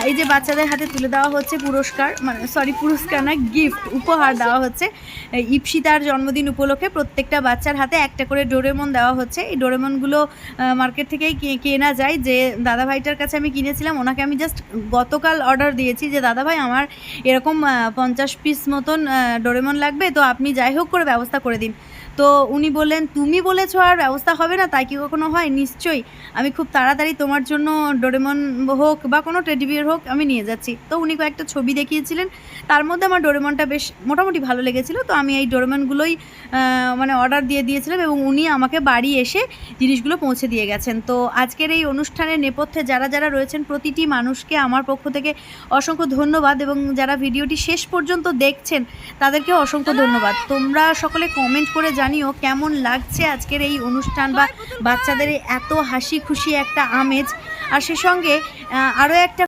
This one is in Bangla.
এই যে বাচ্চাদের হাতে তুলে দেওয়া হচ্ছে পুরস্কার, মানে সরি পুরস্কার না, গিফট উপহার দেওয়া হচ্ছে। ইপসিতার জন্মদিন উপলক্ষে প্রত্যেকটা বাচ্চার হাতে একটা করে ডোরেমন দেওয়া হচ্ছে। এই ডোরেমনগুলো মার্কেট থেকেই কেনা যায়। যে দাদাভাইটার কাছে আমি কিনেছিলাম, ওনাকে আমি জাস্ট গতকাল অর্ডার দিয়েছি যে দাদাভাই আমার এরকম 50 পিস মতন ডোরেমন লাগবে, তো আপনি যাই হোক করে ব্যবস্থা করে দিন। তো উনি বললেন, তুমি বলেছো আর ব্যবস্থা হবে না, তাই কি কখনো হয়? নিশ্চয়ই, আমি খুব তাড়াতাড়ি তোমার জন্য ডোরেমন হোক বা কোনো টেডি বিয়ার হোক আমি নিয়ে যাচ্ছি। তো উনি কয়েকটা ছবি দেখিয়েছিলেন, তার মধ্যে আমার ডোরেমনটা বেশ মোটামুটি ভালো লেগেছিলো। তো আমি এই ডোরেমনগুলোই মানে অর্ডার দিয়ে দিয়েছিলাম এবং উনি আমাকে বাড়ি এসে জিনিসগুলো পৌঁছে দিয়ে গেছেন। তো আজকের এই অনুষ্ঠানের নেপথ্যে যারা যারা রয়েছেন প্রতিটি মানুষকে আমার পক্ষ থেকে অসংখ্য ধন্যবাদ, এবং যারা ভিডিওটি শেষ পর্যন্ত দেখছেন তাদেরকে অসংখ্য ধন্যবাদ। তোমরা সকলে কমেন্ট করে জানিও কেমন লাগছে আজকের এই অনুষ্ঠান বা বাচ্চাদের এত হাসি খুশি একটা আমেজ। আর সে সঙ্গে আরও একটা